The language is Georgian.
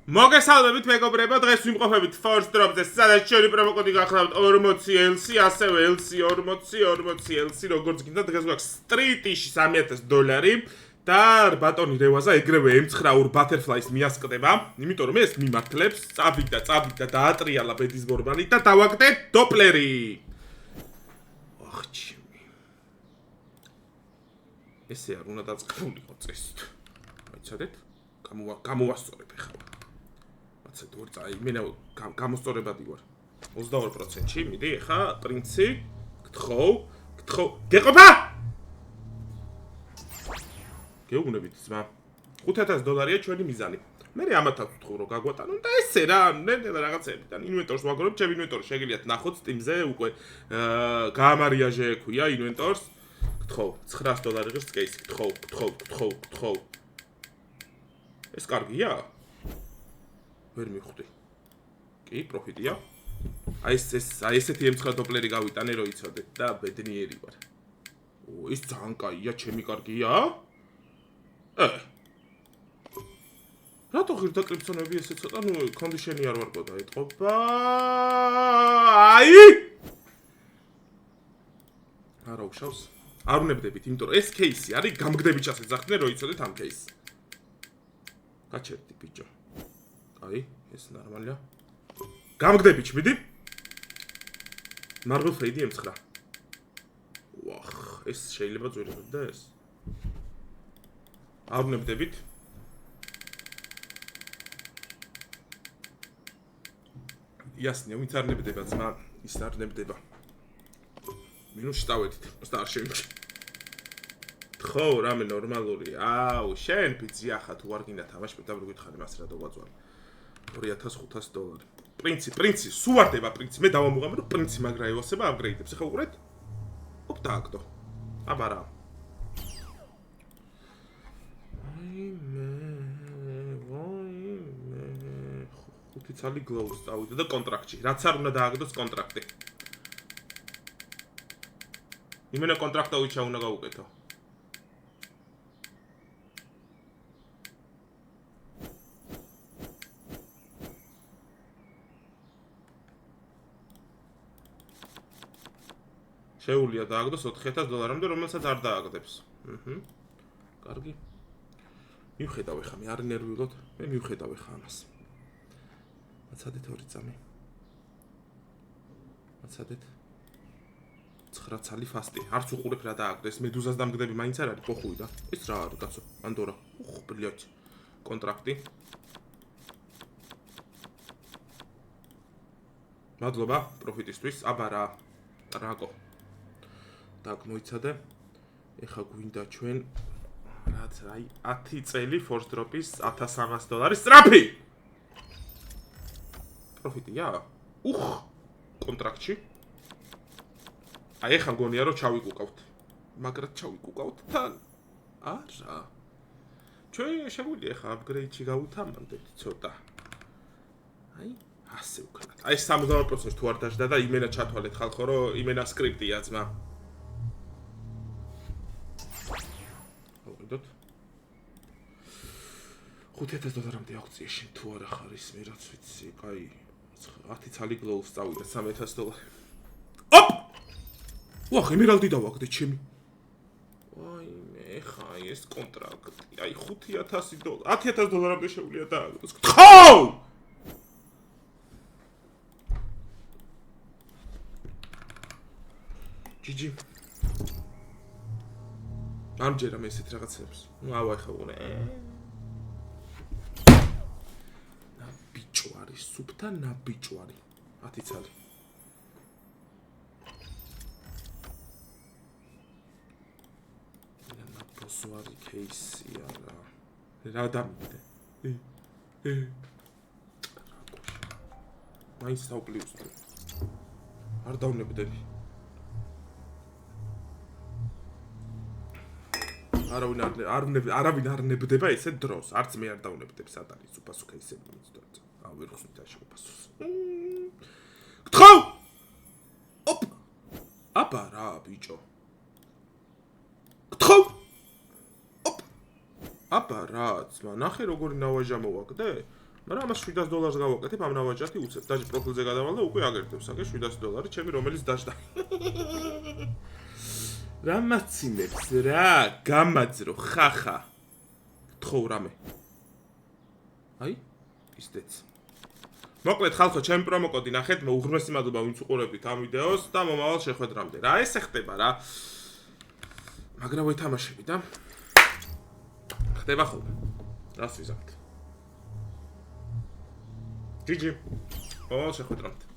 მოგესალმებით მეგობრებო, დღეს ვიმყოფებით Force Drop-ზე, სადაც ჩვენი პრომოკოდი გახლავთ 40 LC, ასევე LC 40 LC, როგორც გინდა, დღეს გვაქვს სტრიტიში $3000 და ბატონი რევაზა ეგრევე M9 Butterflies მიასკდება, იმიტომ რომ ეს მიმართლებს, წაბიდა დაატრიალა ბედის ბორბალი და დავაგდეთ დოპლერი. ახჩიმი. ესე არ უნდა დაწყებულიყო წესით. აიცადეთ? გამოვასწორებ ახლა. იმენა გამოსწორებადი ვარ 22%-ში, მიდი, ახლა პრინცი, გთხოვ, გეყოფა! გეუბნებით ძმა. $5000-ია ჩვენი მიზანი. მე ამათაც ვთხოვ რომ გაგვატანონ და ესე რა, ნელ-ნელა რაღაცებიდან ინვენტორს ვაგორებ, ჩემ ინვენტორს შეგიძლიათ ნახოთ Steam-ზე, უკვე გაამარიაჟე ექვია ინვენტორს. გთხოვ, $900 ღირს კეისი, გთხოვ. ეს კარგია? ვერ მივხვდი. კი, პროფიტია. აი ესეთი M9 დოპლერი გავიტანე, რომ იცოდეთ და ბედნიერი ვარ. ეს ძალიან კაია, ჩემი კარგია? რატო ღირდა კრიფტონები ესე ცოტა, კონდიშენი არ ვარგო და ეთყობა. აი! არა უშავს. არ უნებდებით, იმიტომ რომ ეს кейსი არის გამგდები ჩასეძახდნენ, რომ იცოდეთ ამ кейსს. გაჩერდი ბიჭო. აი, ეს ნორმალია. გამგდები ჩმიდი. Marble Fade M9. ვახ, ეს შეიძლება ძვირებოდ და ეს. არ უნებდებით. იასნია, ვინც არ ნებდება ძმა, ის არ ნებდება. მინუს შტავედით, просто არ შევიმჩი. ხო, რამე ნორმალური. აუ, შენ პიცი ახლა თუ არ გინდა თამაში, და ვიგითხარი მას რა დავაძვალე. $2500. პრინცი, სულ ვარდება პრინცი. მე დავამუღამე რომ პრინცი მაგრა ევასება აპგრეიდებს. ახლა უყურეთ. ოპ დააგდო. აბა რა. ხუთი ცალი გლოუს წავიდა და კონტრაქტში. რაც არ უნდა დააგდოს კონტრაქტი. იმენა კონტრაქტა ვიჩა უნდა გაუკეთო. შეუულია დააგდოს $4000-მდე, რომელსაც არ დააგდებს. კარგი. მივხედავ ახლა, მე არ ნერვიულობ, მე მივხედავ ახლა ამას. მაცადეთ 2 წამი. მაცადეთ. 9 ცალი ფასტი. არც უყურებ რა დააგდეს, მედუზას დამგდები მაინც არ არის, პოხუი და. ეს რა არის, კაცო? პანდორა. უხ, ბლიოჩ. კონტრაქტი. მადლობა პროფიტისთვის. აბა რა. რაკო. так მოიცადე. ეხა გვინდა ჩვენ რაც აი 10 წელი Force Drop-ის $1300 სტრაფი. პროფიტია? უხ, კონტრაქტში. აი ეხა მგონია რომ ჩავიკუკავთ. მაგრამ ჩავიკუკავთ თან. არა. ჩვენ შეგვიძლია ეხა upgrade-ში გავუთამამდეთ ცოტა. აი ასე ვქნათ. აი 70% თუ არ დაждდა და იმენა ჩათვალეთ ხალხო რომ იმენა სკრიპტია ძმა. $5000-მდე აუქცია შენ თუ არა ხარ ის მე რაც ვიცი, კაი 10 ცალი გლოუს წავიდა $3000. ოპ! ვახ, ემერალდი დავაგდე ჩემი. აი მე ხა ეს კონტრაქტი. აი $5000, $10000-მდე შეუძლია დააგდოს. ხო! GG. ამჯერა მე ესეთ რაღაცებს. აუ ახლა უყურე. ნაბიჭვარი, სუფთა ნაბიჭვარი. 10 ცალი. ნაბოსვარი кейსი არა. რა დამიდე? მაინც დავპლიუს. არ დავნებდები. არავინ არ ნებდება ესე დროს, არც მე არ დავნებდებ სატანის უპასო кейსები მიწდოთ. აუ ვერ ხსნით არ შეუპასოს. გთხოვ! ოპ! აბა რა ბიჭო. გთხოვ! ოპ! აბა რა, ძმა, ნახე როგორი ნავაჟა მოვაგდე? მაგრამ ამას $700 გავაკეთებ ამ ნავაჭათი უცებ. დაჟე პროფილზე გადავალ და უკვე აგერდებს აგე $700, ჩემი რომელიც დაждდა. რა მაცინებს რა, გამაძრო, ხახა. გთხოვ რამე. აი, ისდეც. მოკლედ ხალხო, ჩემი პრომოკოდი ნახეთ, უღრმესი მადლობა ვინც უყურებთ ამ ვიდეოს და მომავალ შეხვედრამდე. რა ესე ხდება რა? მაგრამ ვეთამაშები და ხდება ხოლმე. რას ვიზამთ? GG. Oh, შეხვედრამდე.